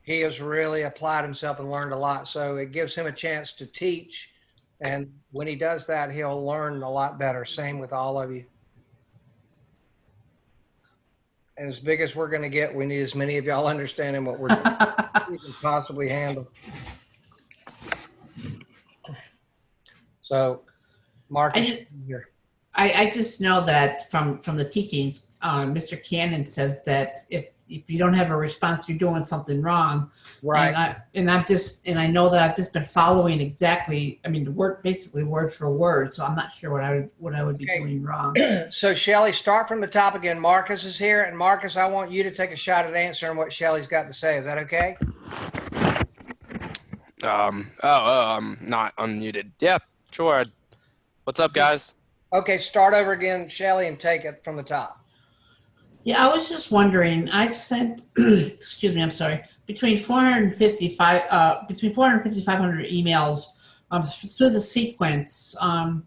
he has really applied himself and learned a lot. So it gives him a chance to teach. And when he does that, he'll learn a lot better. Same with all of you. And as big as we're going to get, we need as many of y'all understanding what we can possibly handle. So, Marcus, here. I just know that from the teachings, Mr. Cannon says that if you don't have a response, you're doing something wrong. Right. And I know that I've just been following exactly. I mean, the word basically word for word. So I'm not sure what I would be doing wrong. So Shelly, start from the top again. Marcus is here, and Marcus, I want you to take a shot at answering what Shelly's got to say. Is that okay? I'm not unmuted. Yeah, sure. What's up, guys? Okay, start over again, Shelly, and take it from the top. Yeah, I was just wondering. I've sent, excuse me, I'm sorry, between 450 500 emails through the sequence of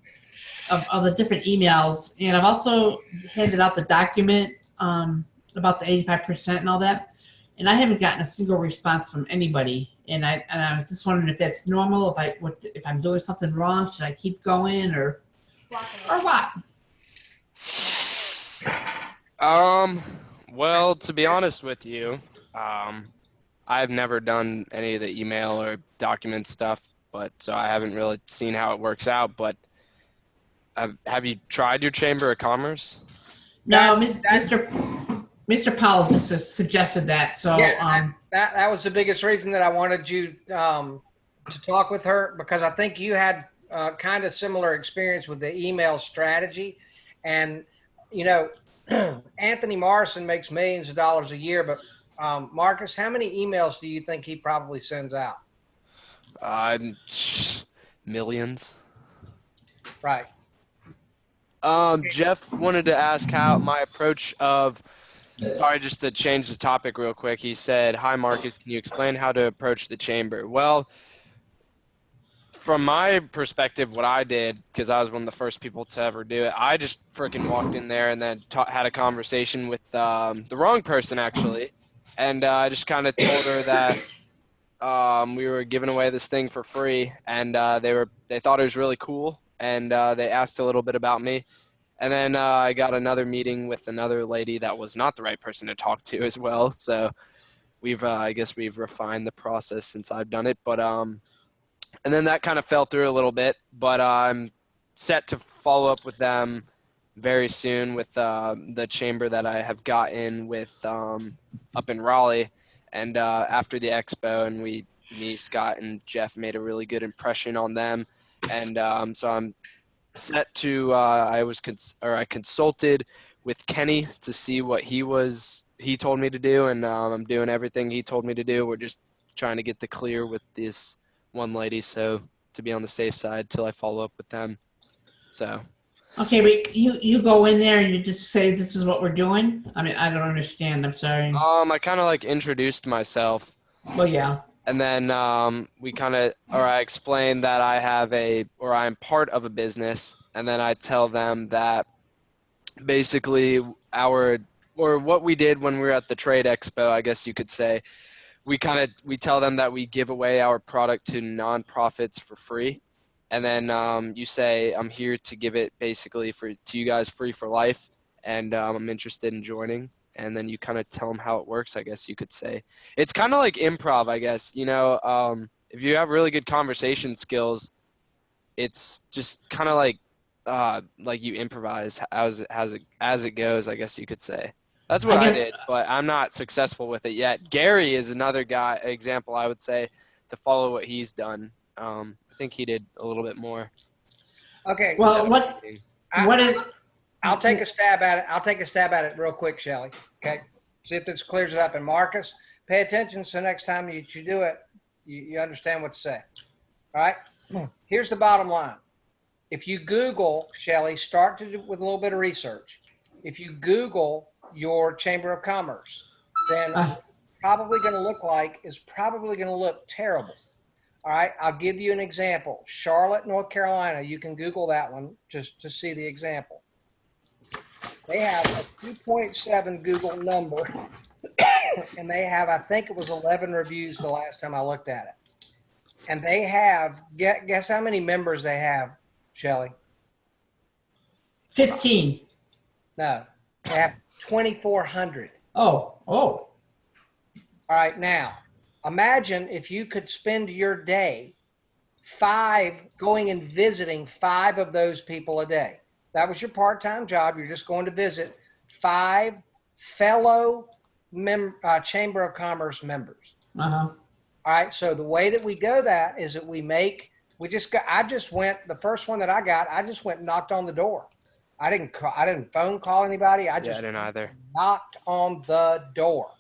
the different emails, and I've also handed out the document about the 85% and all that, and I haven't gotten a single response from anybody. And I was just wondering if that's normal. If I'm doing something wrong, should I keep going or what? Well, to be honest with you, I've never done any of the email or document stuff, so I haven't really seen how it works out. But have you tried your Chamber of Commerce? No, Mr. Powell just suggested that. So yeah, that was the biggest reason that I wanted you to talk with her, because I think you had kind of similar experience with the email strategy. And, you know, Anthony Morrison makes millions of dollars a year, but Marcus, how many emails do you think he probably sends out? Millions. Right. Jeff wanted to ask how my approach of, sorry, just to change the topic real quick. He said, "Hi, Marcus, can you explain how to approach the chamber?" Well, from my perspective, what I did, because I was one of the first people to ever do it, I just freaking walked in there and then had a conversation with the wrong person, actually. And I just kind of told her that we were giving away this thing for free, and they thought it was really cool, and they asked a little bit about me. And then I got another meeting with another lady that was not the right person to talk to as well. So I guess we've refined the process since I've done it. But and then that kind of fell through a little bit. But I'm set to follow up with them very soon with the chamber that I have got in with up in Raleigh. And after the expo, and me, Scott, and Jeff made a really good impression on them. And so I'm set to I consulted with Kenny to see what he told me to do, and I'm doing everything he told me to do. We're just trying to get the clear with this one lady, so to be on the safe side till I follow up with them. So okay, but you go in there and you just say this is what we're doing. I mean, I don't understand. I'm sorry. I kind of like introduced myself. Well, yeah. And then I explain that I'm part of a business, and then I tell them that basically what we did when we were at the trade expo, I guess you could say, we tell them that we give away our product to nonprofits for free. And then you say, I'm here to give it basically to you guys free for life, and I'm interested in joining. And then you kind of tell them how it works, I guess you could say. It's kind of like improv, I guess. You know, if you have really good conversation skills, it's just kind of like you improvise as it goes, I guess you could say. That's what I did, but I'm not successful with it yet. Gary is another example, I would say, to follow what he's done. I think he did a little bit more. Okay. Well, so I'll take a stab at it. I'll take a stab at it real quick, Shelly. Okay. See if this clears it up. And Marcus, pay attention so next time you do it, you understand what to say. All right. Here's the bottom line. If you Google, Shelly, start with a little bit of research. If you Google your Chamber of Commerce, then probably going to look terrible. All right. I'll give you an example. Charlotte, North Carolina. You can Google that one just to see the example. They have a 2.7 Google number, and they have, I think it was 11 reviews the last time I looked at it. And they have, guess how many members they have, Shelley? 15. No, they have 2,400. Oh. All right, now, imagine if you could spend your day going and visiting 5 of those people a day. That was your part-time job. You're just going to visit 5 fellow Chamber of Commerce members. Uh-huh. All right, so the way that we go that is that I just went, the first one that I got, I just went and knocked on the door. I didn't phone call anybody. I didn't either. knocked on the door.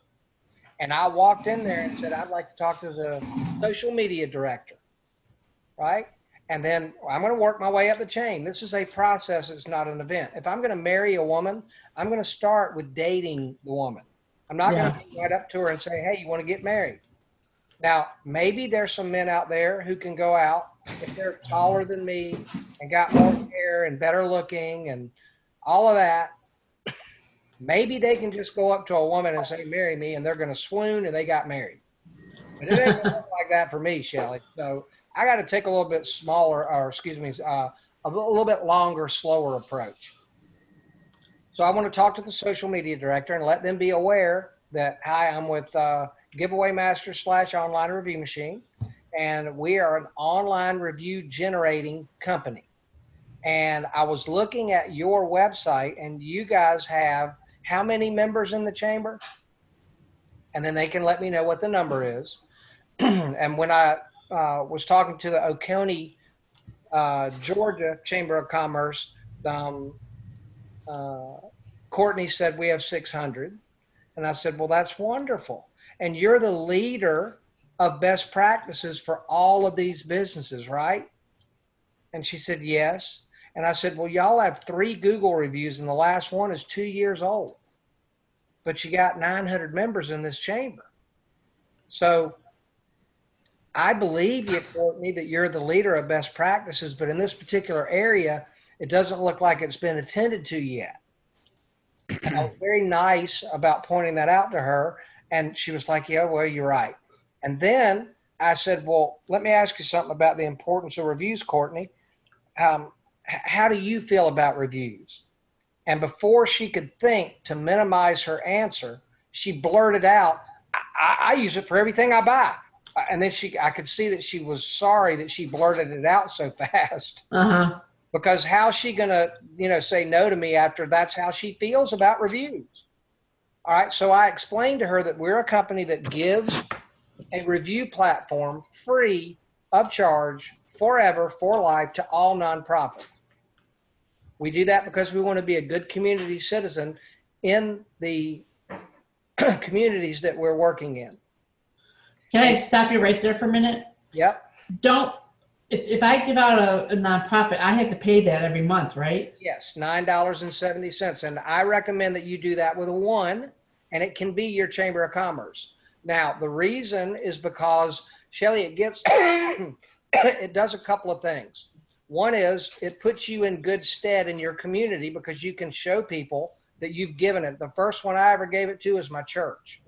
And I walked in there and said, I'd like to talk to the social media director, right? And then I'm going to work my way up the chain. This is a process. It's not an event. If I'm going to marry a woman, I'm going to start with dating the woman. I'm not going to go right up to her and say, hey, you want to get married? Now, maybe there's some men out there who can go out, if they're taller than me and got more hair and better looking and all of that, maybe they can just go up to a woman and say, marry me, and they're going to swoon and they got married. But it ain't going to look like that for me, Shelley. So I got to take a little bit a little bit longer, slower approach. So I want to talk to the social media director and let them be aware that, hi, I'm with Giveaway Master / Online Review Machine, and we are an online review generating company. And I was looking at your website, and you guys have how many members in the chamber? And then they can let me know what the number is. And when I was talking to the Oconee, Georgia Chamber of Commerce, Courtney said we have 600. And I said, well, that's wonderful. And you're the leader of best practices for all of these businesses, right? And she said, yes. And I said, well, y'all have 3 Google reviews, and the last one is 2 years old. But you got 900 members in this chamber. So I believe you, Courtney, that you're the leader of best practices, but in this particular area, it doesn't look like it's been attended to yet. And I was very nice about pointing that out to her, and she was like, yeah, well, you're right. And then I said, well, let me ask you something about the importance of reviews, Courtney. How do you feel about reviews? And before she could think to minimize her answer, she blurted out, I use it for everything I buy. And then I could see that she was sorry that she blurted it out so fast. Uh-huh. Because how's she gonna, say no to me after that's how she feels about reviews? All right, so I explained to her that we're a company that gives a review platform free of charge forever, for life, to all nonprofits. We do that because we want to be a good community citizen in the communities that we're working in. Can I stop you right there for a minute? Yep. If I give out a nonprofit, I have to pay that every month, right? Yes, $9.70. And I recommend that you do that with a 1, and it can be your Chamber of Commerce. Now, the reason is because, Shelley, it does a couple of things. One is it puts you in good stead in your community because you can show people that you've given it. The first one I ever gave it to is my church.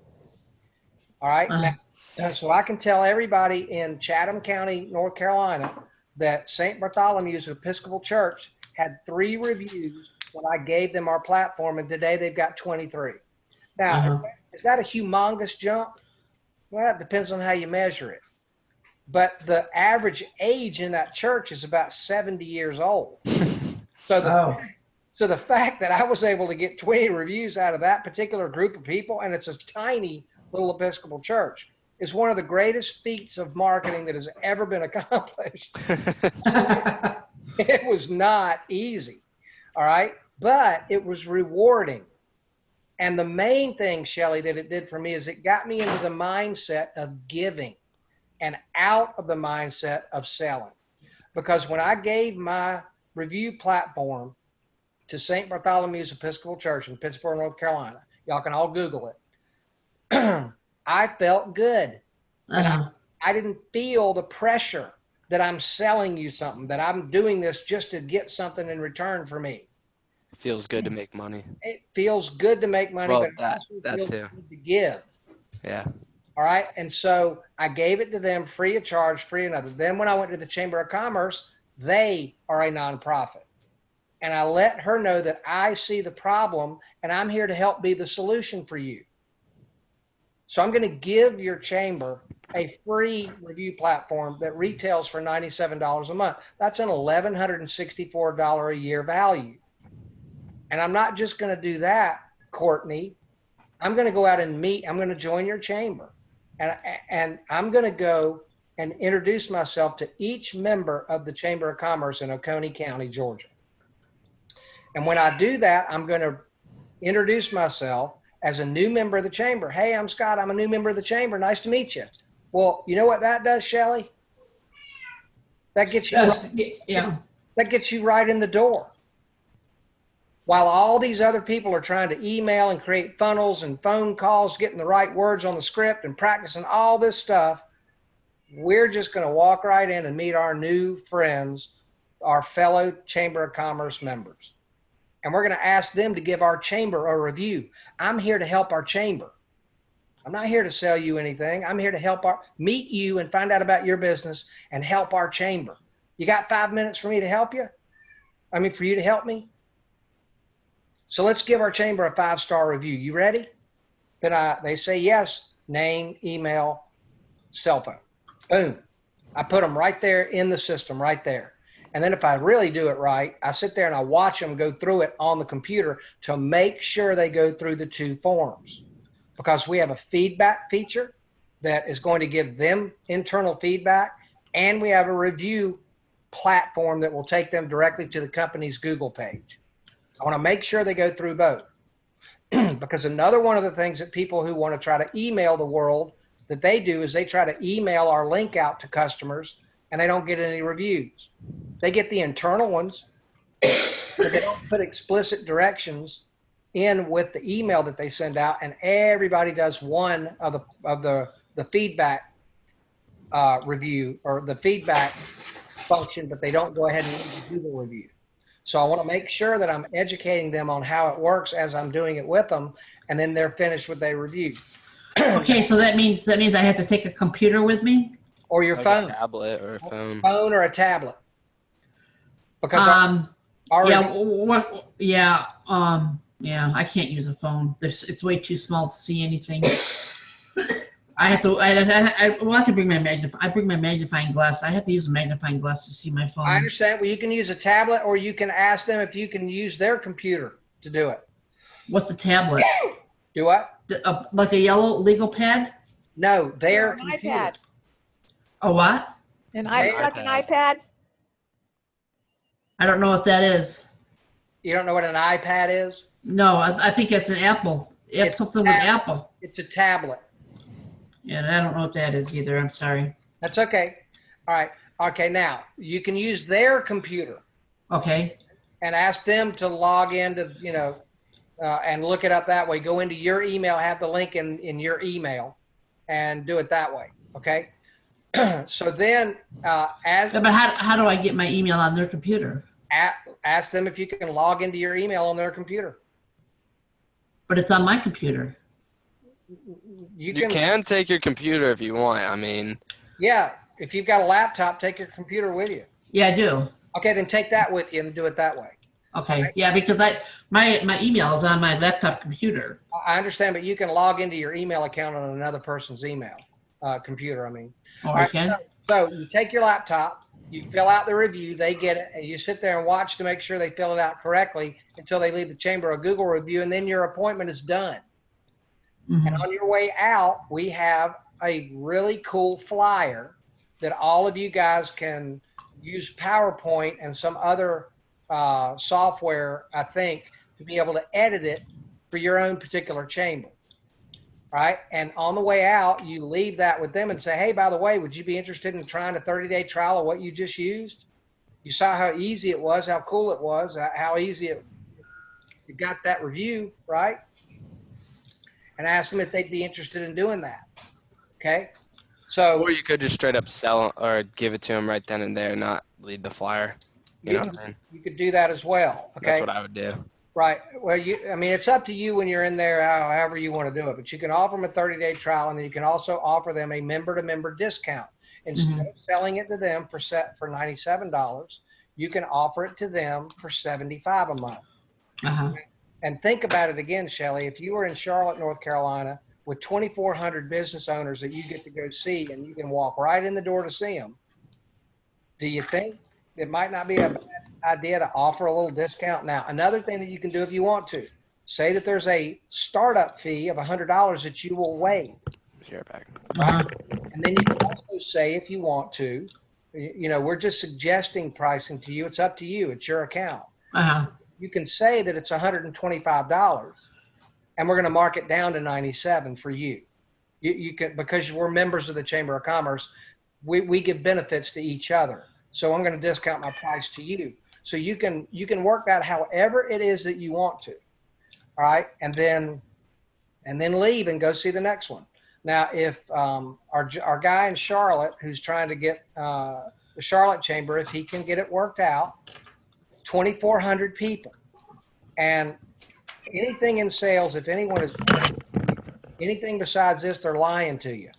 All right. Now, so I can tell everybody in Chatham County, North Carolina, that St. Bartholomew's Episcopal Church had 3 reviews when I gave them our platform, and today they've got 23. Now, is that a humongous jump? Well, it depends on how you measure it. But the average age in that church is about 70 years old. So the fact that I was able to get 20 reviews out of that particular group of people, and it's a tiny little Episcopal church, is one of the greatest feats of marketing that has ever been accomplished. It was not easy, all right? But it was rewarding. And the main thing, Shelley, that it did for me is it got me into the mindset of giving and out of the mindset of selling. Because when I gave my review platform to St. Bartholomew's Episcopal Church in Pittsburgh, North Carolina, y'all can all Google it, I felt good. And I didn't feel the pressure that I'm selling you something, that I'm doing this just to get something in return for me. It feels good to make money. It feels good to make money, Well, but it also that feels too. good to give. Yeah. All right. And so I gave it to them free of charge, free and other. Then when I went to the Chamber of Commerce, they are a nonprofit. And I let her know that I see the problem and I'm here to help be the solution for you. So I'm going to give your chamber a free review platform that retails for $97 a month. That's an $1,164 a year value. And I'm not just going to do that, Courtney. I'm going to go out and meet. I'm going to join your chamber. And I'm going to go and introduce myself to each member of the Chamber of Commerce in Oconee County, Georgia. And when I do that, I'm going to introduce myself as a new member of the chamber. Hey, I'm Scott. I'm a new member of the chamber. Nice to meet you. Well, you know what that does, Shelley? That gets you, that gets you right in the door. While all these other people are trying to email and create funnels and phone calls, getting the right words on the script and practicing all this stuff, we're just going to walk right in and meet our new friends, our fellow Chamber of Commerce members. And we're going to ask them to give our chamber a review. I'm here to help our chamber. I'm not here to sell you anything. I'm here to meet you and find out about your business and help our chamber. You got 5 minutes for me to help you? For you to help me? So let's give our chamber a 5-star review. You ready? Then they say yes, name, email, cell phone. Boom. I put them right there in the system, right there. And then if I really do it right, I sit there and I watch them go through it on the computer to make sure they go through the 2 forms. Because we have a feedback feature that is going to give them internal feedback, and we have a review platform that will take them directly to the company's Google page. I want to make sure they go through both. Because another one of the things that people who want to try to email the world that they do is they try to email our link out to customers and they don't get any reviews. They get the internal ones, but they don't put explicit directions in with the email that they send out, and everybody does one of the feedback review or the feedback function, but they don't go ahead and use the Google review. So I want to make sure that I'm educating them on how it works as I'm doing it with them, and then they're finished with their review. Okay, so that means I have to take a computer with me? Or your Like phone. a tablet or a phone. Phone or a tablet. Because I can't use a phone. It's way too small to see anything. I can bring I bring my magnifying glass. I have to use a magnifying glass to see my phone. I understand. Well, you can use a tablet, or you can ask them if you can use their computer to do it. What's a tablet? Do what? Like a yellow legal pad? No, their An computer. iPad. A what? Is that an iPad? I don't know what that is. You don't know what an iPad is? No, I think it's an Apple. It's something with Apple. It's a tablet. Yeah, I don't know what that is either. I'm sorry. That's okay. All right. Okay, now you can use their computer. Okay. And ask them to log into, and look it up that way. Go into your email, have the link in your email, and do it that way. Okay. So then, But how do I get my email on their computer? Ask them if you can log into your email on their computer. But it's on my computer. You can take your computer if you want. Yeah, if you've got a laptop, take your computer with you. Yeah, I do. Okay, then take that with you and do it that way. Okay. Yeah, because my email is on my laptop computer. I understand, but you can log into your email account on another person's email computer. Oh, All right, okay. so you take your laptop, you fill out the review, they get it, and you sit there and watch to make sure they fill it out correctly until they leave the chamber a Google review, and then your appointment is done. Mm-hmm. And on your way out, we have a really cool flyer that all of you guys can use PowerPoint and some other software, I think, to be able to edit it for your own particular chamber. Right? And on the way out, you leave that with them and say, hey, by the way, would you be interested in trying a 30-day trial of what you just used? You saw how easy it was, how cool it was, how easy it got that review, right? And ask them if they'd be interested in doing that. Okay? So, or you could just straight up sell or give it to them right then and there, not leave the flyer. You know what I mean? You could do that as well. Okay? That's what I would do. Right. Well, I mean, it's up to you when you're in there, however you want to do it. But you can offer them a 30-day trial, and then you can also offer them a member-to-member discount. Instead of selling it to them for $97, you can offer it to them for $75 a month. Uh-huh. And think about it again, Shelley. If you were in Charlotte, North Carolina, with 2,400 business owners that you get to go see, and you can walk right in the door to see them, do you think it might not be a bad idea to offer a little discount? Now, another thing that you can do if you want to, say that there's a startup fee of $100 that you will waive. Share back. Uh-huh. And then you can also say, if you want to, we're just suggesting pricing to you. It's up to you. It's your account. Uh-huh. You can say that it's $125, and we're going to mark it down to $97 for you. You can, because we're members of the Chamber of Commerce, we give benefits to each other. So I'm going to discount my price to you. So you can work that however it is that you want to. All right. And then leave and go see the next one. Now, if our guy in Charlotte who's trying to get the Charlotte Chamber, if he can get it worked out, 2,400 people, and anything in sales, if anyone is anything besides this, they're lying to you.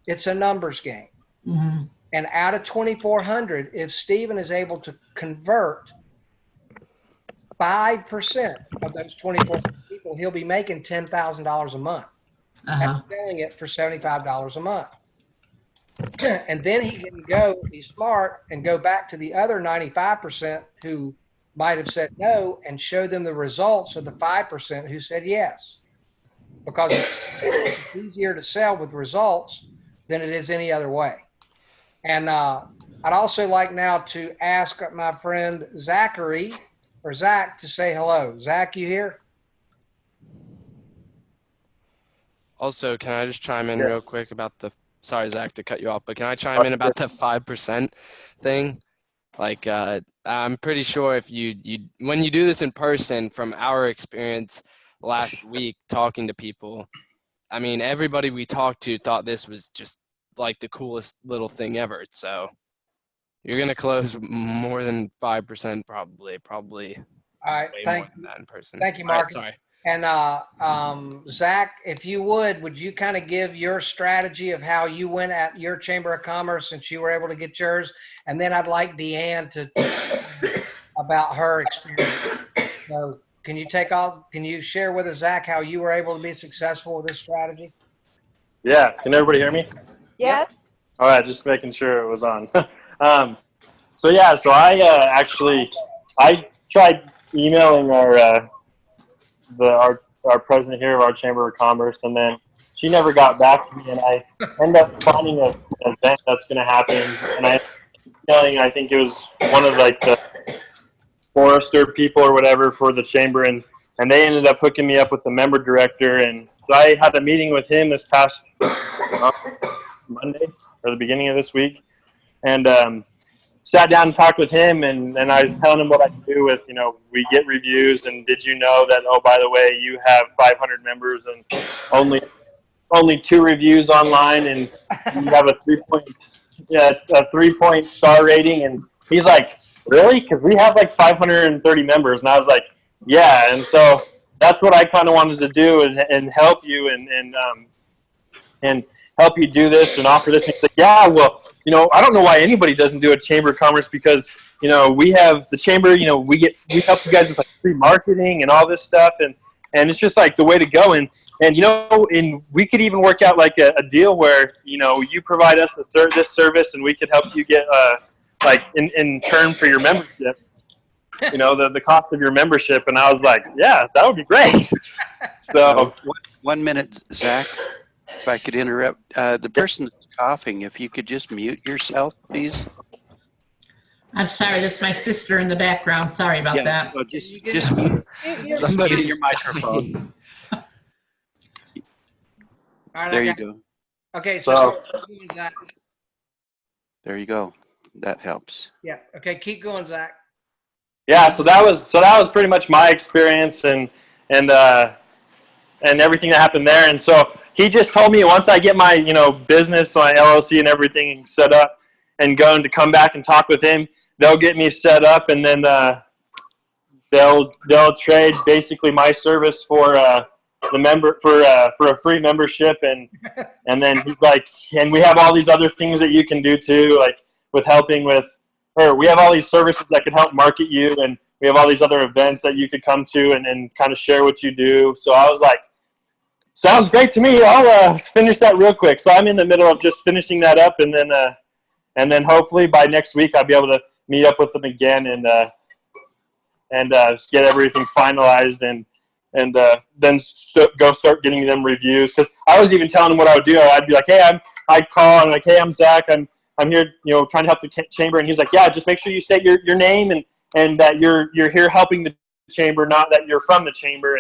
It's a numbers game. Mm-hmm. And out of 2,400, if Stephen is able to convert 5% of those 2,400 people, he'll be making $10,000 a month. Uh-huh. And selling it for $75 a month. And then he can go, be smart, and go back to the other 95% who might have said no and show them the results of the 5% who said yes. Because it's easier to sell with results than it is any other way. And I'd also like now to ask my friend Zach to say hello. Zach, you here? Also, can I just chime in real quick about sorry, Zach, to cut you off, but can I chime in about the 5% thing? Like, I'm pretty sure if when you do this in person, from our experience last week talking to people, I mean, everybody we talked to thought this was just like the coolest little thing ever. So you're going to close more than 5% probably. All right. Way Thank more than that in person. Thank you, All right, Mark. sorry. And Zach, if you would you kind of give your strategy of how you went at your Chamber of Commerce since you were able to get yours? And then I'd like Deanne to about her experience. So can you share with us, Zach, how you were able to be successful with this strategy? Yeah. Can everybody hear me? Yes. All right. Just making sure it was on. So I tried emailing our president here of our Chamber of Commerce, and then she never got back to me, and I ended up finding an event that's going to happen, and I think it was one of like the Forrester people or whatever for the Chamber, and they ended up hooking me up with the member director, and so I had a meeting with him this past Monday or the beginning of this week, and sat down and talked with him, and I was telling him what I do with, we get reviews, and did you know that, oh, by the way, you have 500 members and only 2 reviews online, and you have a 3-point star rating? And he's like, really? Because we have like 530 members. And I was like, yeah. And so that's what I kind of wanted to do and help you and help you do this and offer this. And he's like, yeah, well, I don't know why anybody doesn't do a Chamber of Commerce, because, we have the Chamber, we help you guys with like free marketing and all this stuff. And it's just like the way to go. And we could even work out like a deal where, you provide us this service and we could help you get, like in turn for your membership, the cost of your membership. And I was like, yeah, that would be great. So 1 minute, Zach, if I could interrupt, the person that's coughing, if you could just mute yourself, please. I'm sorry, that's my sister in the background. Sorry about that. Well, just mute Somebody's your microphone. All right, There you go. Okay, So- Zach. There you go. That helps. Yeah. Okay, keep going, Zach. Yeah, so that was pretty much my experience and everything that happened there. And so he just told me once I get my business, my LLC and everything set up and going to come back and talk with him, they'll get me set up, and then they'll trade basically my service for the member for a free membership, and then he's like, and we have all these other things that you can do too, like with helping with, or we have all these services that can help market you, and we have all these other events that you could come to and kind of share what you do. So I was like, sounds great to me. I'll finish that real quick. So I'm in the middle of just finishing that up, and then hopefully by next week I'll be able to meet up with them again and just get everything finalized and then go start getting them reviews. Because I was even telling them what I would do. I'd be like, hey, I'd call and like, hey, I'm Zach. I'm here, trying to help the chamber. And he's like, yeah, just make sure you state your name and that you're here helping the chamber, not that you're from the chamber.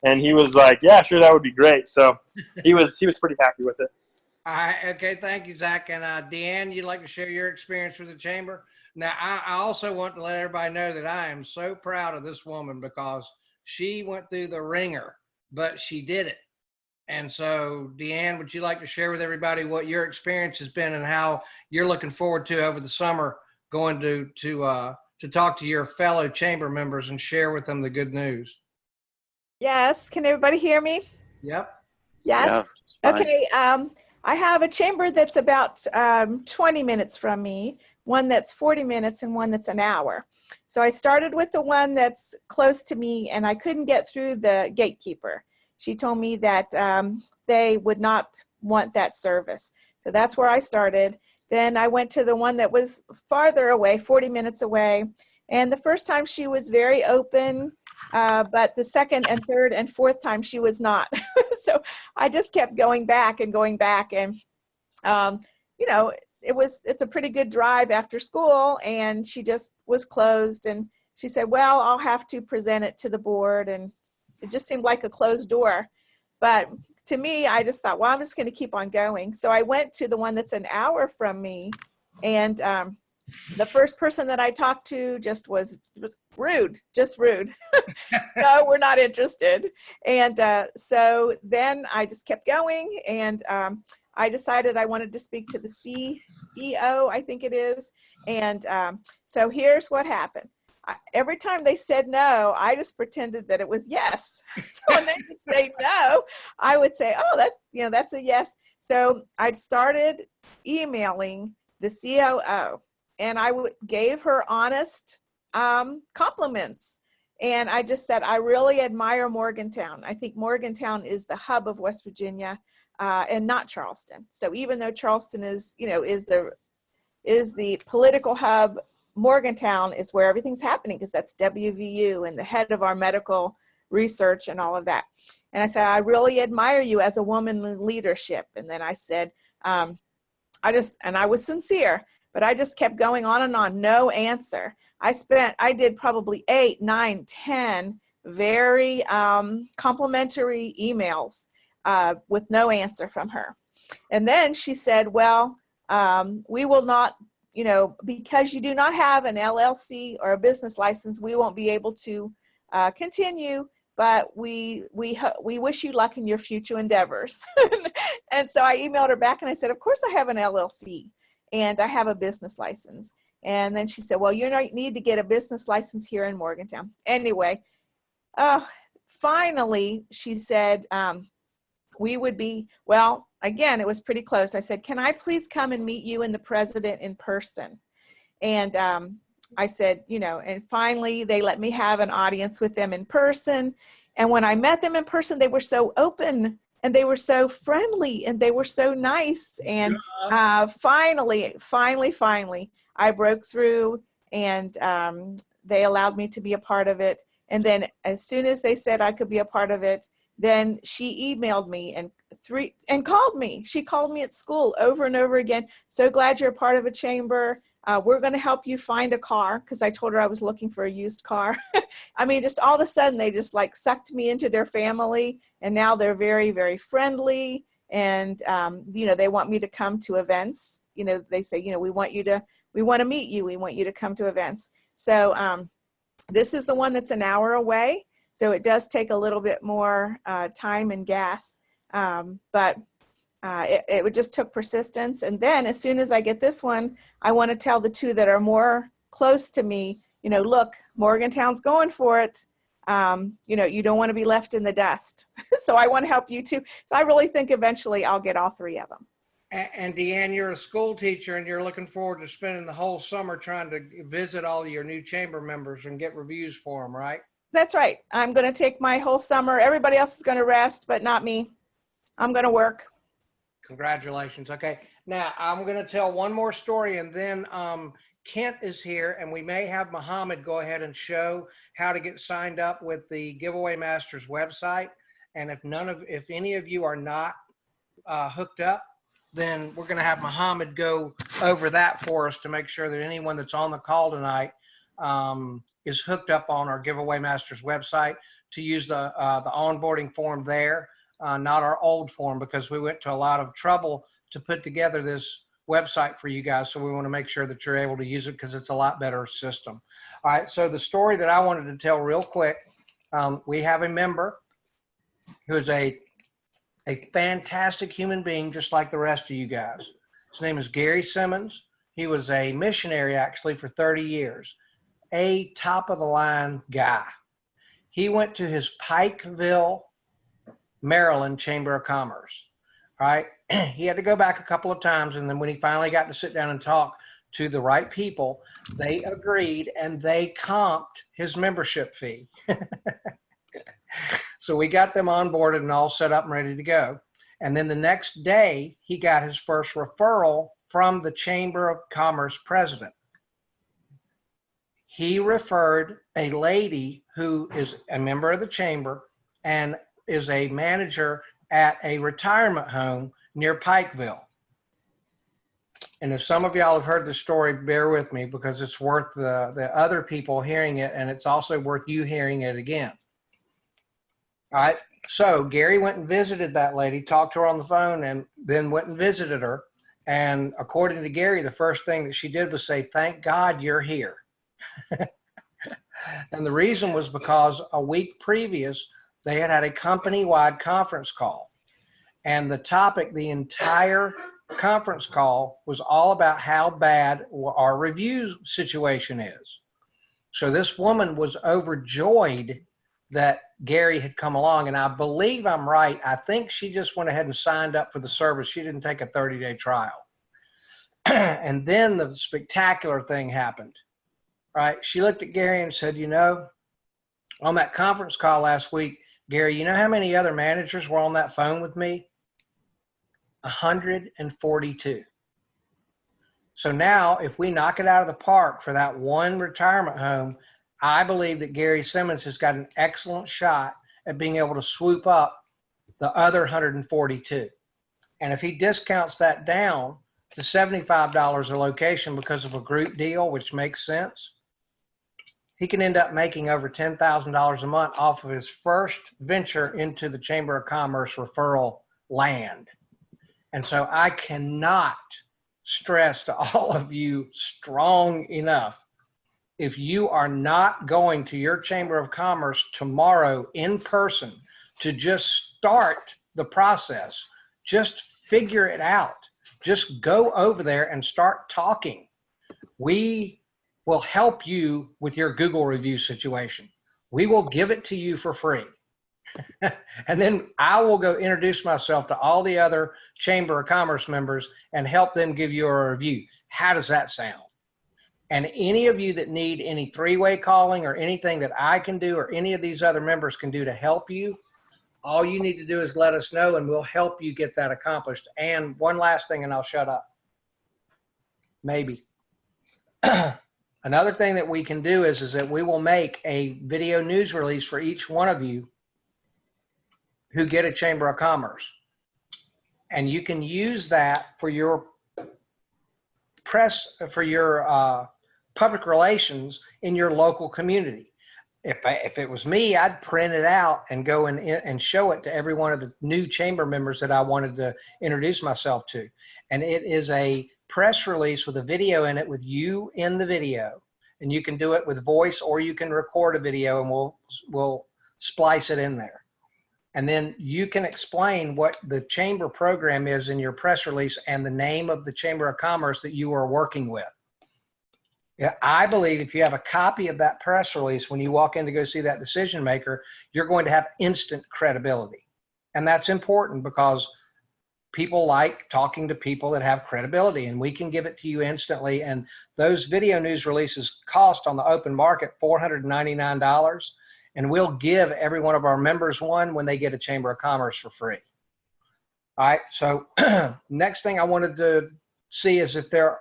And he was like, yeah, sure, that would be great. So he was pretty happy with it. All right. Okay. Thank you, Zach. And Deanne, you'd like to share your experience with the chamber? Now, I also want to let everybody know that I am so proud of this woman because she went through the ringer, but she did it. And so, Deanne, would you like to share with everybody what your experience has been and how you're looking forward to over the summer going to talk to your fellow chamber members and share with them the good news? Yes, can everybody hear me? Yep. Yes? Yeah, fine. Okay, I have a chamber that's about 20 minutes from me, one that's 40 minutes, and one that's an hour. So I started with the one that's close to me, and I couldn't get through the gatekeeper. She told me that they would not want that service. So that's where I started. Then I went to the one that was farther away, 40 minutes away. And the first time she was very open, but the second and third and fourth time she was not. So I just kept going back and going back. And, it's a pretty good drive after school, and she just was closed. And she said, well, I'll have to present it to the board. And it just seemed like a closed door. But to me, I just thought, well, I'm just going to keep on going. So I went to the one that's an hour from me. And the first person that I talked to just was rude, just rude. No, we're not interested. And so then I just kept going. And I decided I wanted to speak to the CEO, I think it is. And so here's what happened. Every time they said no, I just pretended that it was yes. So when they would say no, I would say, oh, that's a yes. So I started emailing the COO, and I gave her honest compliments. And I just said, I really admire Morgantown. I think Morgantown is the hub of West Virginia, and not Charleston. So even though Charleston is the political hub, Morgantown is where everything's happening, because that's WVU and the head of our medical research and all of that. And I said, I really admire you as a woman in leadership. And then I said, I was sincere, but I just kept going on and on, no answer. I did probably 8, 9, 10 very complimentary emails with no answer from her. And then she said, well, we will not, because you do not have an LLC or a business license, we won't be able to continue, but we wish you luck in your future endeavors. And so I emailed her back and I said, of course I have an LLC and I have a business license. And then she said, well, you need to get a business license here in Morgantown. Anyway, finally, she said, we would be, well, again, it was pretty close. I said, can I please come and meet you and the president in person? And I said, and finally they let me have an audience with them in person. And when I met them in person, they were so open and they were so friendly and they were so nice. And finally, I broke through, and they allowed me to be a part of it. And then as soon as they said I could be a part of it, then she emailed me and called me. She called me at school over and over again. So glad you're a part of a chamber. We're going to help you find a car, because I told her I was looking for a used car. I mean, just all of a sudden they just like sucked me into their family, and now they're very, very friendly. And they want me to come to events. They say, we want to meet you. We want you to come to events. So this is the one that's an hour away. So it does take a little bit more time and gas, but it just took persistence. And then as soon as I get this one, I want to tell the two that are more close to me you know, look, Morgantown's going for it. You know, you don't want to be left in the dust. So I want to help you too. So I really think eventually I'll get all three of them. And Deanne, you're a school teacher and you're looking forward to spending the whole summer trying to visit all your new chamber members and get reviews for them, right? That's right. I'm going to take my whole summer. Everybody else is going to rest, but not me. I'm going to work. Congratulations. Okay. Now I'm going to tell one more story and then Kent is here and we may have Muhammad go ahead and show how to get signed up with the Giveaway Masters website. And if any of you are not hooked up, then we're going to have Muhammad go over that for us to make sure that anyone that's on the call tonight is hooked up on our Giveaway Masters website to use the onboarding form there, not our old form, because we went to a lot of trouble to put together this website for you guys. So we want to make sure that you're able to use it because it's a lot better system. All right. So the story that I wanted to tell real quick, we have a member who is a fantastic human being, just like the rest of you guys. His name is Gary Simmons. He was a missionary actually for 30 years, a top of the line guy. He went to his Pikeville, Maryland Chamber of Commerce. All right. He had to go back a couple of times. And then when he finally got to sit down and talk to the right people, they agreed and they comped his membership fee. So we got them onboarded and all set up and ready to go. And then the next day, he got his first referral from the Chamber of Commerce president. He referred a lady who is a member of the chamber and is a manager at a retirement home near Pikeville. And if some of y'all have heard the story, bear with me because it's worth the other people hearing it, and it's also worth you hearing it again. All right. So Gary went and visited that lady, talked to her on the phone, and then went and visited her. And according to Gary, the first thing that she did was say, "Thank God you're here." And the reason was because a week previous, they had a company-wide conference call. And the topic, the entire conference call, was all about how bad our review situation is. So this woman was overjoyed that Gary had come along, and I believe I'm right. I think she just went ahead and signed up for the service. She didn't take a 30-day trial. And then the spectacular thing happened, right? She looked at Gary and said, you know, on that conference call last week, Gary, you know how many other managers were on that phone with me? 142. So now if we knock it out of the park for that one retirement home, I believe that Gary Simmons has got an excellent shot at being able to swoop up the other 142. And if he discounts that down to $75 a location because of a group deal, which makes sense, he can end up making over $10,000 a month off of his first venture into the Chamber of Commerce referral land. And so I cannot stress to all of you strong enough, if you are not going to your Chamber of Commerce tomorrow in person to just start the process, just figure it out, just go over there and start talking. We will help you with your Google review situation. We will give it to you for free. And then I will go introduce myself to all the other Chamber of Commerce members and help them give you a review. How does that sound? And any of you that need any three-way calling or anything that I can do or any of these other members can do to help you, all you need to do is let us know and we'll help you get that accomplished. And one last thing and I'll shut up. Maybe. Another thing that we can do is that we will make a video news release for each one of you who get a Chamber of Commerce. And you can use that for your press, for your public relations in your local community. If it was me, I'd print it out and go and show it to every one of the new chamber members that I wanted to introduce myself to. And it is a press release with a video in it with you in the video. And you can do it with voice or you can record a video and we'll splice it in there. And then you can explain what the chamber program is in your press release and the name of the Chamber of Commerce that you are working with. Yeah, I believe if you have a copy of that press release, when you walk in to go see that decision maker, you're going to have instant credibility. And that's important because people like talking to people that have credibility, and we can give it to you instantly. And those video news releases cost on the open market $499. And we'll give every one of our members one when they get a Chamber of Commerce for free. All right. So next thing I wanted to see is if there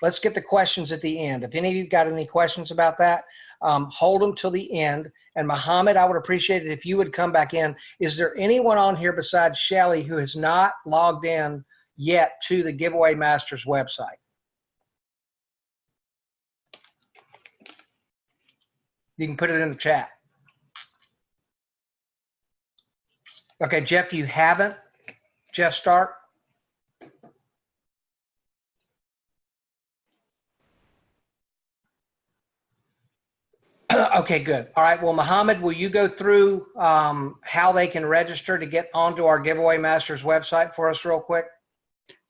let's get the questions at the end. If any of you got any questions about that, hold them till the end. And Muhammad, I would appreciate it if you would come back in. Is there anyone on here besides Shelly who has not logged in yet to the Giveaway Masters website? You can put it in the chat. Okay, Jeff, you haven't? Jeff Stark? Okay, good. All right. Well, Muhammad, will you go through how they can register to get onto our Giveaway Masters website for us real quick?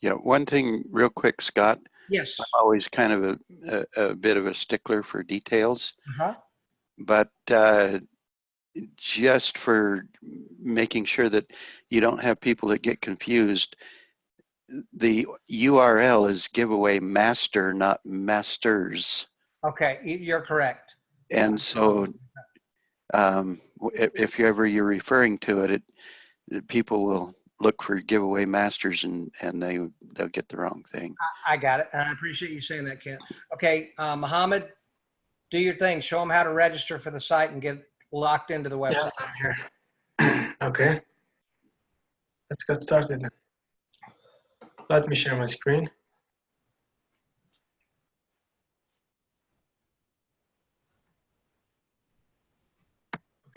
Yeah, one thing real quick, Scott. Yes. I'm always kind of a bit of a stickler for details, Uh-huh. but just for making sure that you don't have people that get confused, the URL is Giveaway Master, not Masters. Okay, you're correct. And so if you're referring to it, people will look for Giveaway Masters and they'll get the wrong thing. I got it. And I appreciate you saying that, Kent. Okay, Muhammad, do your thing. Show them how to register for the site and get locked into the website. Yes, I'm here. Okay. Let's get started. Let me share my screen.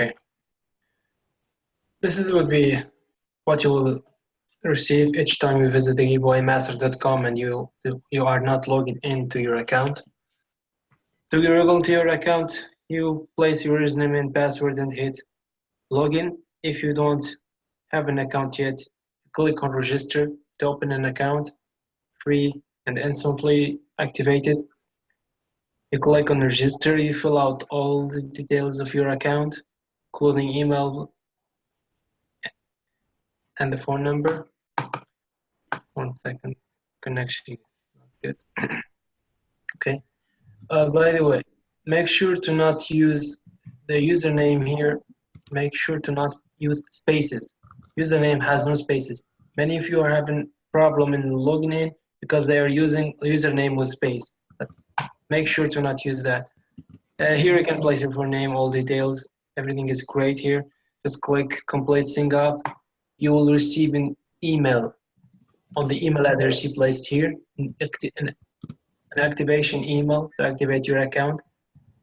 Okay. This would be what you will receive each time you visit the giveawaymaster.com and you are not logged into your account. To log into your account, you place your username and password and hit login. If you don't have an account yet, click on register to open an account, free and instantly activated. You click on register, you fill out all the details of your account, including email and the phone number. 1 second, connection is not good. Okay. By the way, make sure to not use the username here. Make sure to not use spaces. Username has no spaces. Many of you are having problem in logging in because they are using a username with space. But make sure to not use that. Here you can place your full name, all details. Everything is great here. Just click complete sync up. You will receive an email on the email address you placed here, an activation email to activate your account.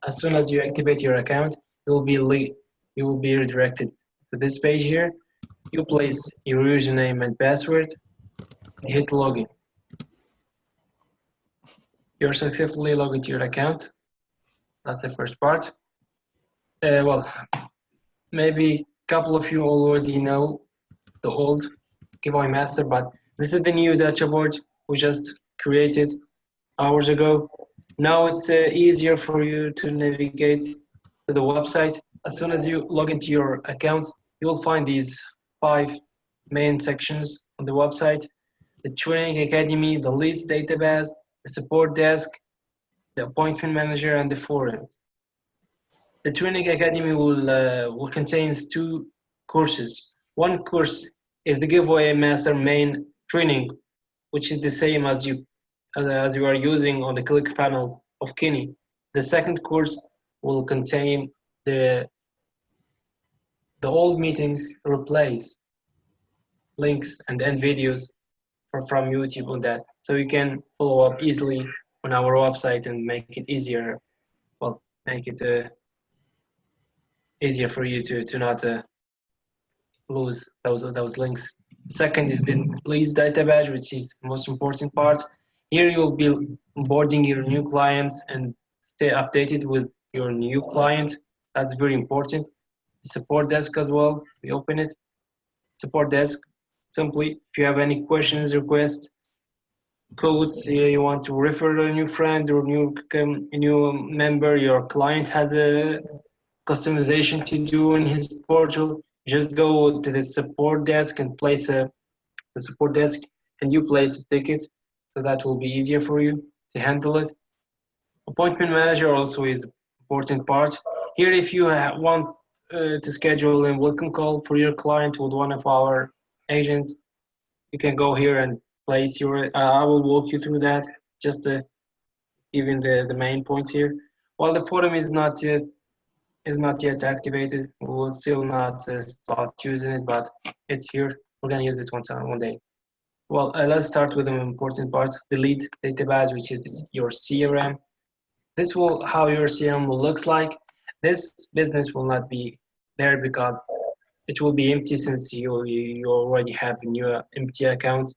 As soon as you activate your account, you will be redirected to this page here. You place your username and password, hit login. You're successfully logged into your account. That's the first part. Well, maybe a couple of you already know the old Giveaway Master, but this is the new dashboard we just created hours ago. Now it's easier for you to navigate to the website. As soon as you log into your account, you will find these 5 main sections on the website: the Training Academy, the Leads Database, the Support Desk, the Appointment Manager, and the Forum. The Training Academy will contain 2 courses. One course is the Giveaway Master main training, which is the same as you are using on the ClickFunnels of Kenny. The second course will contain the old meetings replays, links and end videos from YouTube on that, so you can follow up easily on our website and make it easier. Well, make it easier for you to not lose those links. Second is the Leads Database, which is the most important part. Here you will be onboarding your new clients and stay updated with your new client. That's very important. The Support Desk as well, we open it. Support Desk, simply, if you have any questions, requests, codes. You want to refer a new friend or new member. Your client has a customization to do in his portal. Just go to the support desk and place the support desk, and you place a ticket. So that will be easier for you to handle it. Appointment manager also is important part. Here, if you want to schedule a welcome call for your client with one of our agents, you can go here and place your, I will walk you through that, just giving the main points here. While the forum is not yet activated, we will still not start using it, but it's here. We're gonna use it one day. Well, let's start with the important parts. The lead database, which is your CRM. This will how your CRM will looks like. This business will not be there because it will be empty since you already have a new empty account.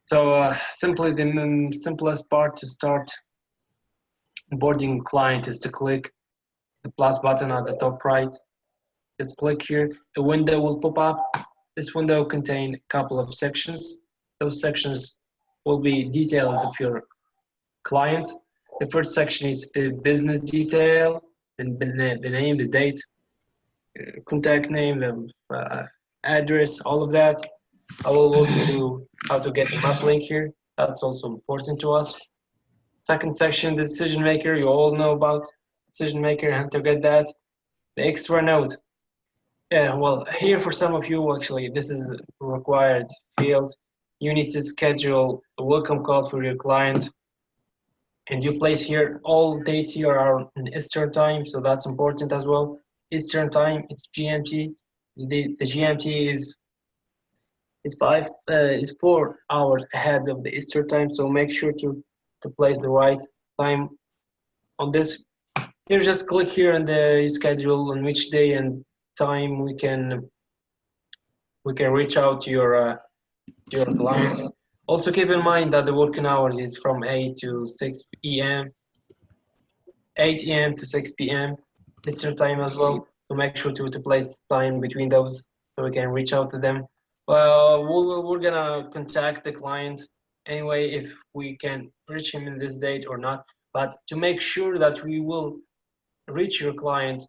So simply the simplest part to start onboarding client is to click the plus button at the top right. Just click here. A window will pop up. This window contains a couple of sections. Those sections will be details of your client. The first section is the business detail, and the name, the date, contact name, address, all of that. I will walk you through how to get the map link here. That's also important to us. Second section, the decision maker. You all know about decision maker, how to get that. The extra note. Well, here for some of you, actually, this is a required field. You need to schedule a welcome call for your client. And you place here all dates here are in Eastern time, so that's important as well. Eastern time, it's GMT. The GMT is 4 hours ahead of the Eastern time, so make sure to place the right time on this. Here, just click here on the schedule on which day and time we can reach out to your client. Also keep in mind that the working hours is from 8 to 6 p.m. 8 a.m. to 6 p.m. Eastern time as well. So make sure to place time between those so we can reach out to them. Well, we're gonna contact the client anyway if we can reach him in this date or not. But to make sure that we will reach your client,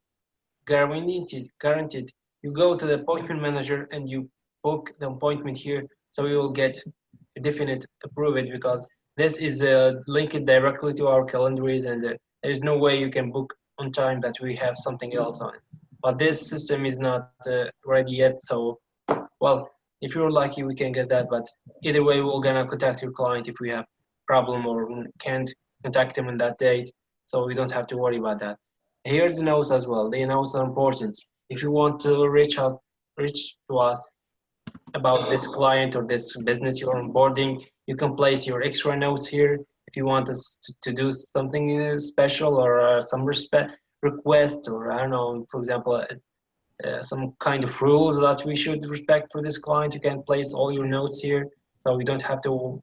guaranteed, you go to the appointment manager and you book the appointment here, so you will get a definite approve it because this is linked directly to our calendaries, and there's no way you can book on time that we have something else on it. But this system is not ready yet, so well, if you're lucky, we can get that. But either way, we're gonna contact your client if we have problem or can't contact him on that date, so we don't have to worry about that. Here's the notes as well. The notes are important. If you want to reach to us about this client or this business you're onboarding, you can place your extra notes here. If you want us to do something special or some request, or I don't know, for example, some kind of rules that we should respect for this client, you can place all your notes here, so we don't have to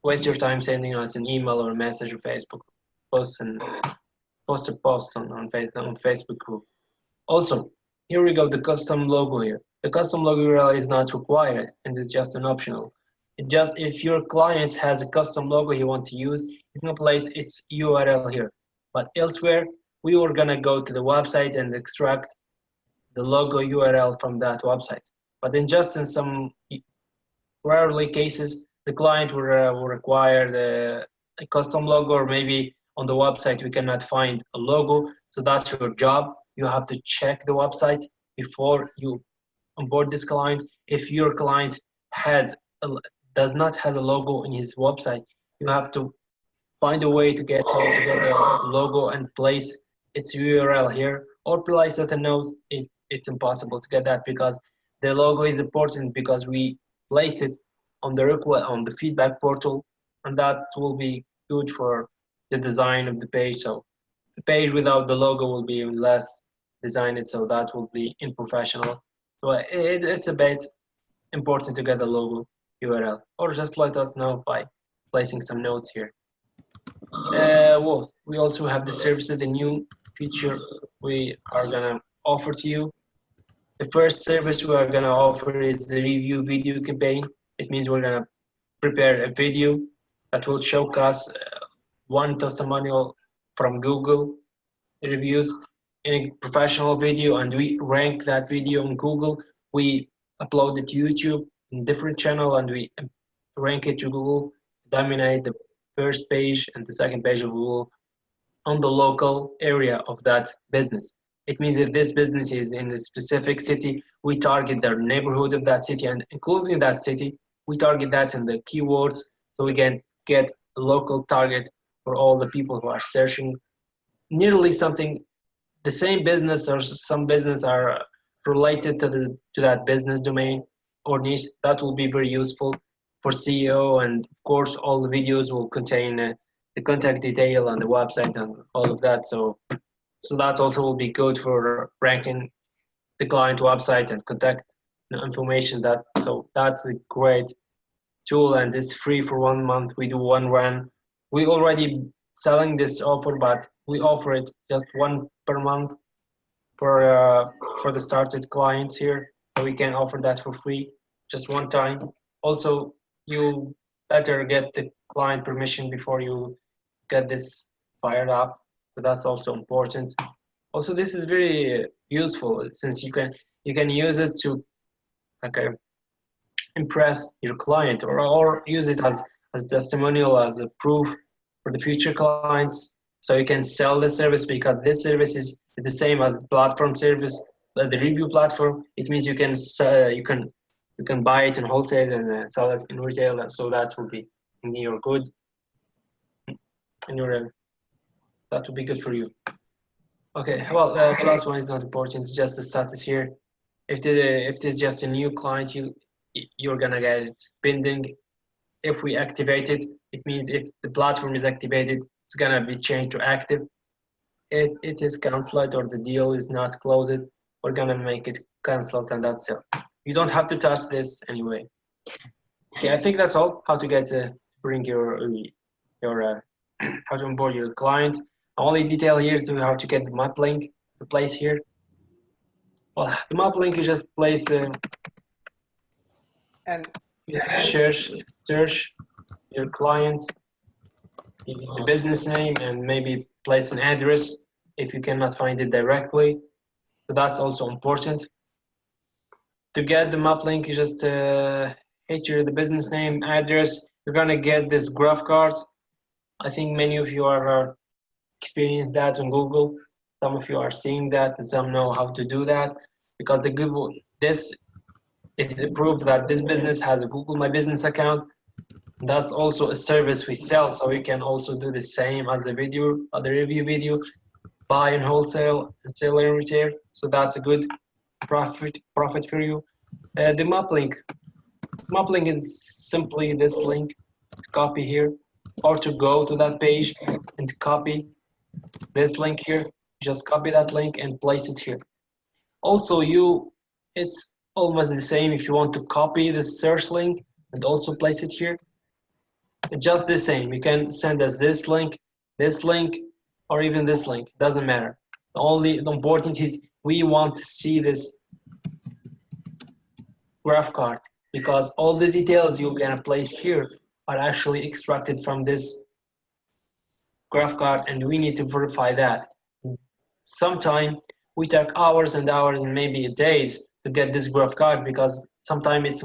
waste your time sending us an email or a message or Facebook post and post on Facebook group. Also, here we go, the custom logo here. The custom logo URL is not required and it's just an optional. It just, if your client has a custom logo he wants to use, you can place its URL here. But elsewhere, we were gonna go to the website and extract the logo URL from that website. But then just in some rarely cases, the client will require a custom logo, or maybe on the website we cannot find a logo. So that's your job. You have to check the website before you onboard this client. If your client does not have a logo in his website, you have to find a way to get a logo and place its URL here, or place it a note if it's impossible to get that, because the logo is important because we place it on the feedback portal, and that will be good for the design of the page. So the page without the logo will be less designed, so that will be unprofessional. So it's a bit important to get the logo URL, or just let us know by placing some notes here. Well, we also have the services, the new feature we are gonna offer to you. The first service we are gonna offer is the review video campaign. It means we're gonna prepare a video that will showcase one testimonial from Google reviews in a professional video, and we rank that video on Google. We upload it to YouTube in different channel, and we rank it to Google, dominate the first page and the second page of Google on the local area of that business. It means if this business is in a specific city, we target the neighborhood of that city, and including that city, we target that in the keywords, so we can get a local target for all the people who are searching nearly something, the same business or some business are related to that business domain or niche. That will be very useful for CEO, and of course all the videos will contain the contact detail and the website and all of that. So that also will be good for ranking the client website and contact information. So that's a great tool, and it's free for 1 month. We do one run. We already selling this offer, but we offer it just one per month for the started clients here. So we can offer that for free, just one time. Also, you better get the client permission before you get this fired up. So that's also important. Also, this is very useful since you can use it to impress your client, or use it as testimonial, as a proof for the future clients. So you can sell the service, because this service is the same as the platform service, the review platform. It means you can buy it in wholesale and sell it in retail, and so that will be in your good, in your that will be good for you. Okay, well, the last one is not important. It's just the status here. If it's just a new client, you're gonna get it pending. If we activate it, it means if the platform is activated, it's gonna be changed to active. If it is cancelled or the deal is not closed, we're gonna make it cancelled, and that's it. You don't have to touch this anyway. Okay, I think that's all. How to get bring your how to onboard your client. Only detail here is how to get the map link to place here. Well, the map link you just place. And You have to search your client, the business name, and maybe place an address if you cannot find it directly. So that's also important. To get the map link, you just hit the business name, address. You're gonna get this graph card. I think many of you are experiencing that on Google. Some of you are seeing that, and some know how to do that, because the Google this is a proof that this business has a Google My Business account. That's also a service we sell, so we can also do the same as the video, the review video, buy in wholesale and sell in retail. So that's a good profit for you. The map link is simply this link to copy here, or to go to that page and copy this link here. Just copy that link and place it here. Also, it's almost the same if you want to copy the search link and also place it here. Just the same. You can send us this link, or even this link. Doesn't matter. The important is we want to see this graph card, because all the details you're gonna place here are actually extracted from this graph card, and we need to verify that. Sometimes we take hours and hours and maybe days to get this graph card, because sometimes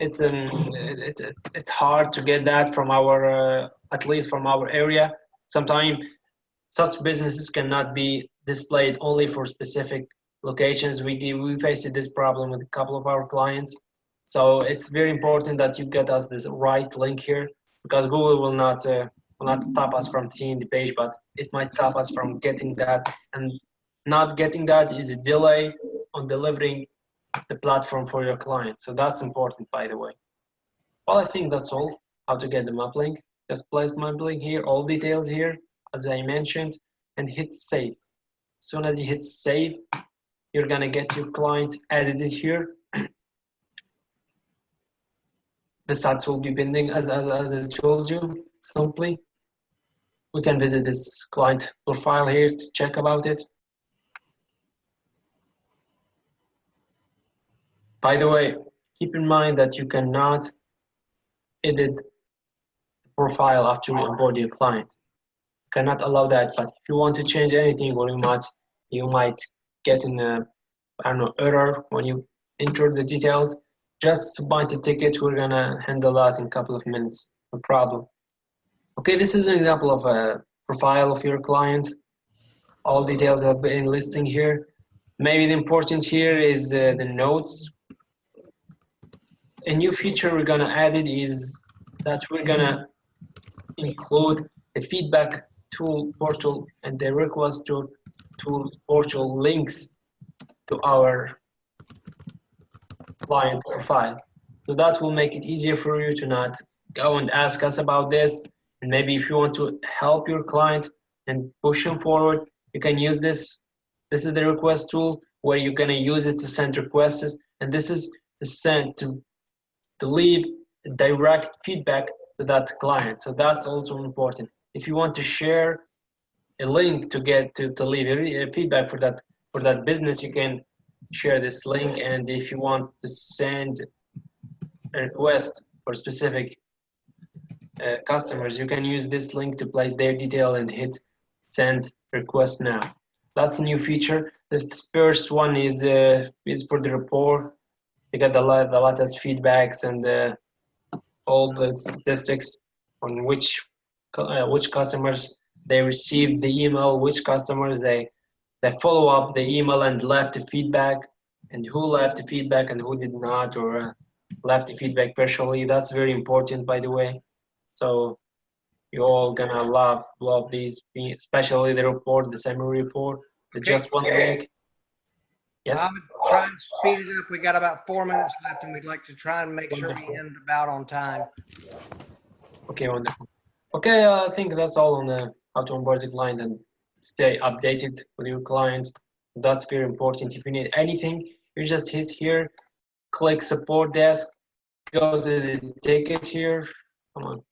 it's hard to get that from our at least from our area. Sometimes such businesses cannot be displayed only for specific locations. We faced this problem with a couple of our clients, so it's very important that you get us this right link here, because Google will not stop us from seeing the page, but it might stop us from getting that, and not getting that is a delay on delivering the platform for your client. So that's important, by the way. Well, I think that's all. How to get the map link. Just place map link here, all details here, as I mentioned, and hit save. As soon as you hit save, you're gonna get your client added here. The stats will be pending, as I told you. Simply, we can visit this client profile here to check about it. By the way, keep in mind that you cannot edit profile after you onboard your client. You cannot allow that, but if you want to change anything, or you might get in a, I don't know, error when you enter the details, just submit the ticket. We're gonna handle that in a couple of minutes, no problem. Okay, this is an example of a profile of your client. All details have been listing here. Maybe the important here is the notes. A new feature we're gonna add it is that we're gonna include the feedback tool portal and the request tool portal links to our client profile. So that will make it easier for you to not go and ask us about this. And maybe if you want to help your client and push them forward, you can use this. This is the request tool where you're gonna use it to send requests, and this is to send to leave direct feedback to that client. So that's also important. If you want to share a link to get to leave a feedback for that business, you can share this link. And if you want to send a request for specific customers, you can use this link to place their detail and hit send request now. That's a new feature. The first one is for the report. You get the latest feedbacks and all the statistics on which customers they received the email, which customers they follow up the email and left the feedback, and who left the feedback and who did not, or left the feedback partially. That's very important, by the way. So you're all gonna love these, especially the report, the summary report, the just one link. Yes. I'm gonna try and speed it up. We got about 4 minutes left, and we'd like to try and make sure we end about on time. Okay, wonderful. Okay, I think that's all on how to onboard the client and stay updated with your client. That's very important. If you need anything, you just hit here, click support desk, go to the ticket here, come on,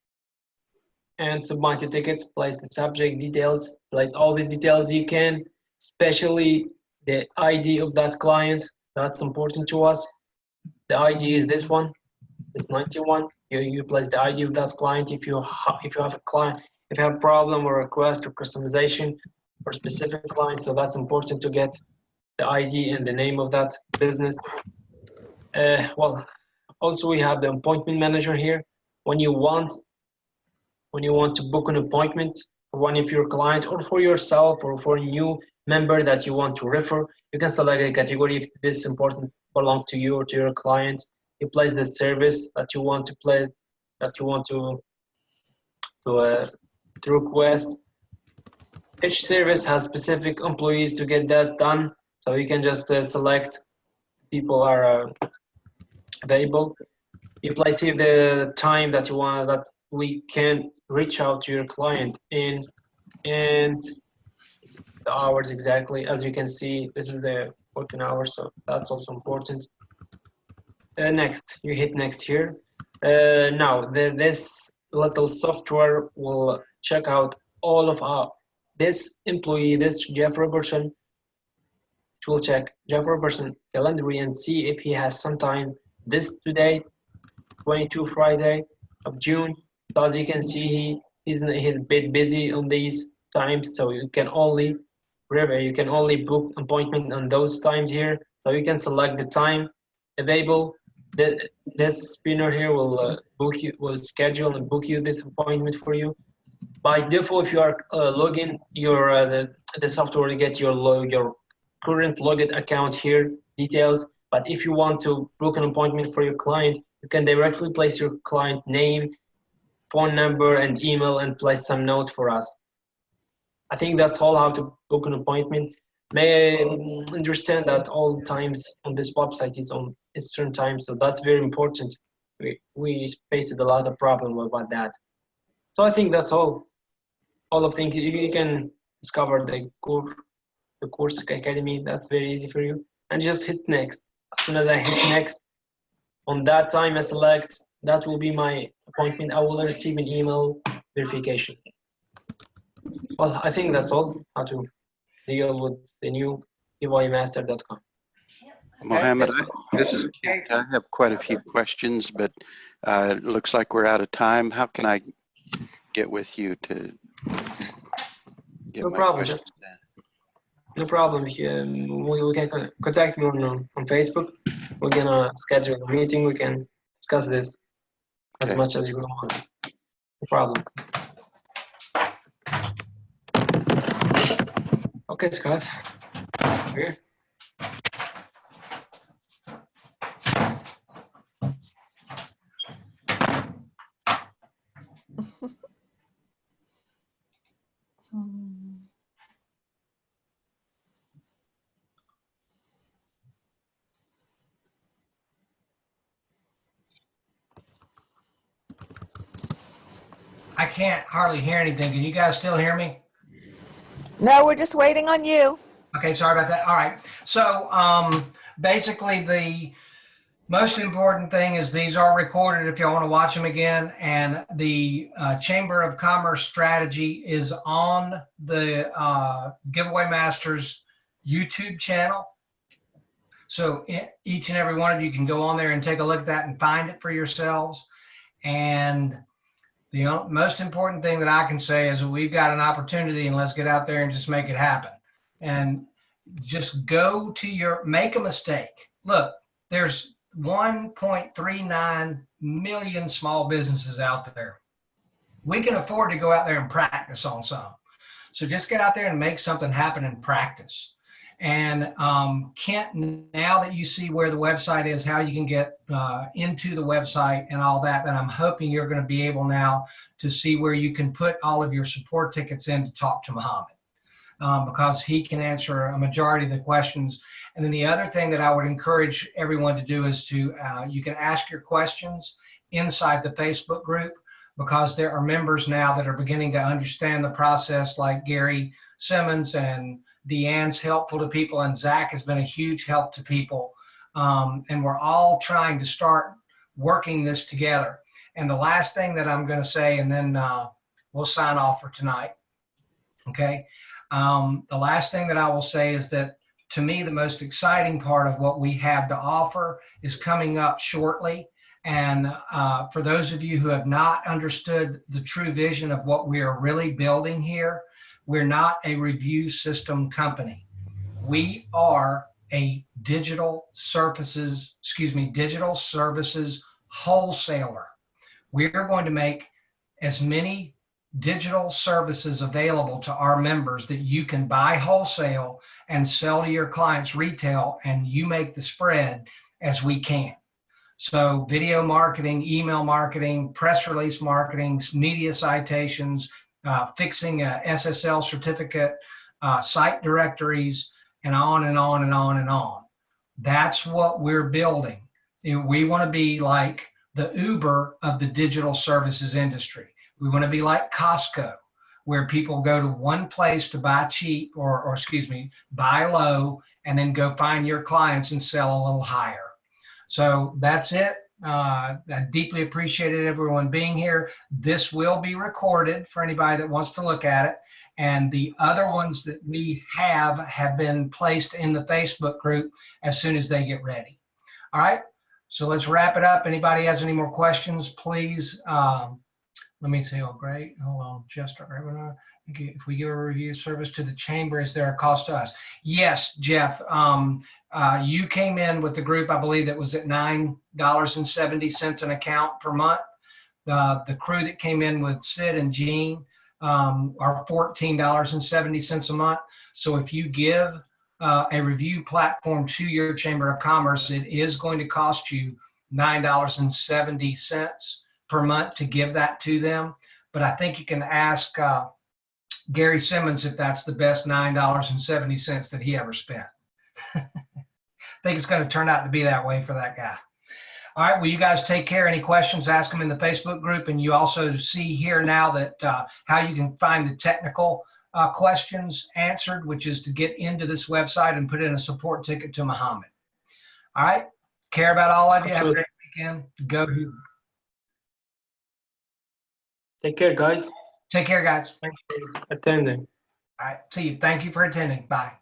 and submit the ticket, place the subject details, place all the details you can, especially the ID of that client. That's important to us. The ID is this one, it's 91. You place the ID of that client. If you have a client, if you have a problem or request or customization for specific clients, so that's important to get the ID and the name of that business. Well, also we have the appointment manager here. When you want to book an appointment for one of your clients or for yourself or for a new member that you want to refer, you can select a category if this important belong to you or to your client. You place the service that you want to play, that you want to request. Each service has specific employees to get that done, so you can just select people are available. You place here the time that you want that we can reach out to your client in, and the hours exactly. As you can see, this is the working hours, so that's also important. Next, you hit next here. Now, this little software will check out all of this employee, this Jeff Robertson. It will check Jeff Robertson calendar and see if he has some time this today, 22 Friday of June. So as you can see, he's a bit busy on these times, so you can only book appointment on those times here. So you can select the time available. This spinner here will schedule and book you this appointment for you. By default, if you are login, the software will get your current login account here details. But if you want to book an appointment for your client, you can directly place your client name, phone number, and email, and place some notes for us. I think that's all how to book an appointment. May I understand that all times on this website is on Eastern time, so that's very important. We faced a lot of problem about that. So I think that's all. All of things you can discover the course academy. That's very easy for you, and just hit next. As soon as I hit next, on that time I select that will be my appointment. I will receive an email verification. Well, I think that's all how to deal with the new giveawaymaster.com. Mohammed, Yes, this is Kent. I have quite a few questions, but it looks like we're out of time. How can I get with you to get no my problem. questions? Just no problem. We can contact me on Facebook. We're gonna schedule a meeting. We can discuss this as Okay. much as you want. No problem. Okay, Scott. Here. I can't hardly hear anything. Can you guys still hear me? No, we're just waiting on you. Okay, sorry about that. All right. So basically the most important thing is these are recorded if y'all want to watch them again. And the Chamber of Commerce strategy is on the Giveaway Masters YouTube channel. So each and every one of you can go on there and take a look at that and find it for yourselves. And the most important thing that I can say is that we've got an opportunity, and let's get out there and just make it happen. And just go to make a mistake. Look, there's 1.39 million small businesses out there. We can afford to go out there and practice on some. So just get out there and make something happen and practice. And Kent, now that you see where the website is, how you can get into the website and all that, then I'm hoping you're going to be able now to see where you can put all of your support tickets in to talk to Mohammed, because he can answer a majority of the questions. And then the other thing that I would encourage everyone to do is to, you can ask your questions inside the Facebook group, because there are members now that are beginning to understand the process, like Gary Simmons, and Deanne's helpful to people, and Zach has been a huge help to people. And we're all trying to start working this together. And the last thing that I'm going to say, and then we'll sign off for tonight. Okay. The last thing that I will say is that, to me, the most exciting part of what we have to offer is coming up shortly. And for those of you who have not understood the true vision of what we are really building here, we're not a review system company. We are a digital services wholesaler. We're going to make as many digital services available to our members that you can buy wholesale and sell to your clients retail, and you make the spread, as we can. So video marketing, email marketing, press release marketing, media citations, fixing a SSL certificate, site directories, and on and on and on and on. That's what we're building. We want to be like the Uber of the digital services industry. We want to be like Costco, where people go to one place to buy cheap, or buy low, and then go find your clients and sell a little higher. So that's it. I deeply appreciated everyone being here. This will be recorded for anybody that wants to look at it. And the other ones that we have been placed in the Facebook group as soon as they get ready. All right, so let's wrap it up. Anybody has any more questions, please? Let me see. Oh, great. Hold on. Just if we give a review service to the chamber, is there a cost to us? Yes, Jeff. You came in with the group, I believe that was at $9.70 an account per month. The crew that came in with Sid and Gene are $14.70 a month. So if you give a review platform to your Chamber of Commerce, it is going to cost you $9.70 per month to give that to them. But I think you can ask Gary Simmons if that's the best $9.70 that he ever spent. I think it's going to turn out to be that way for that guy. All right, well, you guys take care. Any questions, ask them in the Facebook group. And you also see here now that how you can find the technical questions answered, which is to get into this website and put in a support ticket to Mohammed. All right, care about all of you. Have a great weekend. Go. Take care, guys. Take care, guys. Thanks for attending. All right, see you. Thank you for attending. Bye.